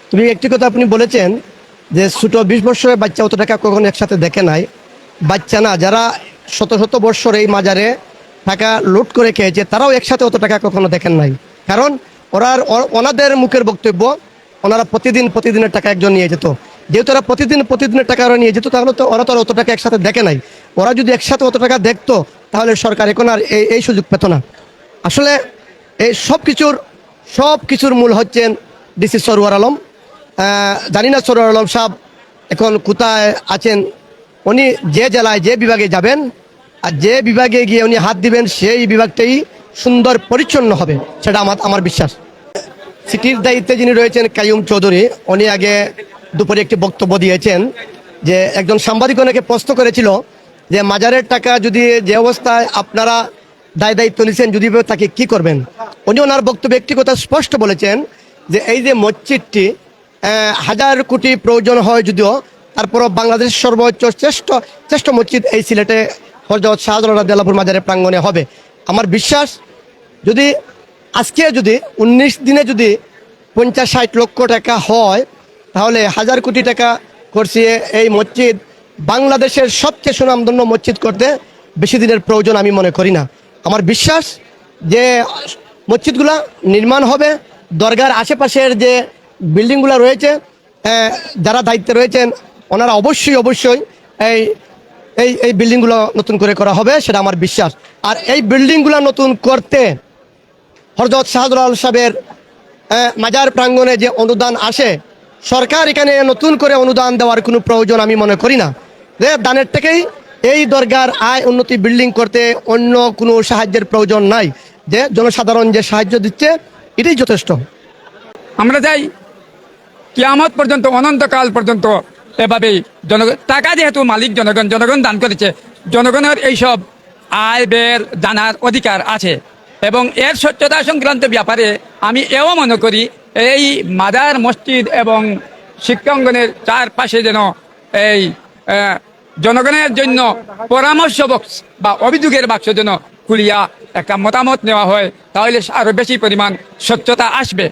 তুমি একটি কথা আপনি বলেছেন যে ছোট 20 বছরের বাচ্চা অত টাকা কখনো একসাথে দেখে নাই। বাচ্চা না, যারা শত শত বৎসর এই মাজারে টাকা লুট করে খেয়েছে তারাও একসাথে অত টাকা কখনো দেখেন নাই। কারণ ওনাদের মুখের বক্তব্য, ওনারা প্রতিদিনের টাকা একজন নিয়ে যেত। যেহেতু ওরা প্রতিদিনের টাকা ওরা নিয়ে যেত, তাহলে তো ওরা তো আর অত টাকা একসাথে দেখে নাই। ওরা যদি একসাথে অত টাকা দেখতো তাহলে সরকার এখন আর এই সুযোগ পেত না। আসলে এই সব কিছুর মূল হচ্ছেন ডিসি সরওয়ার আলম। জানি না সরওয়ার আলম সাহেব এখন কোথায় আছেন। উনি যে জেলায় যে বিভাগে যাবেন আর যে বিভাগে গিয়ে উনি হাত দিবেন সেই বিভাগটাই সুন্দর পরিচ্ছন্ন হবে, সেটা আমার বিশ্বাস। সিটির দায়িত্বে যিনি রয়েছেন কাইয়ুম চৌধুরী, উনি আগে দুপুরে একটি বক্তব্য দিয়েছেন যে একজন সাংবাদিক ওনাকে প্রশ্ন করেছিল যে মাজারের টাকা যদি যে অবস্থায় আপনারা দায়িত্ব নিয়েছেন যদি তাকে কি করবেন। উনি ওনার বক্তব্যে একটি কথা স্পষ্ট বলেছেন যে এই যে মসজিদটি 1000 কোটি প্রয়োজন হয় যদিও, তারপরও বাংলাদেশের সর্বোচ্চ শ্রেষ্ঠ মসজিদ এই সিলেটে হযরত শাহজালাল রাদিয়াল্লাহু মাজারের প্রাঙ্গণে হবে। আমার বিশ্বাস যদি আজকে যদি 19 দিনে যদি 50-60 লক্ষ টাকা হয়, তাহলে 1000 কোটি টাকা খরচিয়ে এই মসজিদ বাংলাদেশের সবচেয়ে সুনামধন্য মসজিদ করতে বেশি দিনের প্রয়োজন আমি মনে করি না। আমার বিশ্বাস যে মসজিদগুলা নির্মাণ হবে, দরগার আশেপাশের যে বিল্ডিংগুলো রয়েছে, যারা দায়িত্বে রয়েছেন ওনারা অবশ্যই এই এই এই বিল্ডিংগুলো নতুন করে করা হবে, সেটা আমার বিশ্বাস। আর এই বিল্ডিংগুলো নতুন করতে হযরত শাহজালাল সাহেবের মাজার প্রাঙ্গণে যে অনুদান আসে, সরকার এখানে নতুন করে অনুদান দেওয়ার কোনো প্রয়োজন আমি মনে করি না। যে দানের থেকেই এই দরগার আয় উন্নতি বিল্ডিং করতে অন্য কোনো সাহায্যের প্রয়োজন নাই। যে জনসাধারণ যে সাহায্য দিচ্ছে এটাই যথেষ্ট। আমরা চাই কিয়ামত পর্যন্ত, অনন্তকাল পর্যন্ত এভাবেই টাকা যেহেতু মালিক জনগণ দান করেছে, জনগণের এইসব আয় ব্যয়ের জানার অধিকার আছে। এবং এর স্বচ্ছতা সংক্রান্ত ব্যাপারে আমি এও মনে করি এই মাজার মসজিদ এবং শিক্ষাঙ্গনের চারপাশে যেন এই জনগণের জন্য পরামর্শ বক্স বা অভিযোগের বাক্স যেন খুলিয়া একটা মতামত নেওয়া হয়, তাহলে আরও বেশি পরিমাণ স্বচ্ছতা আসবে।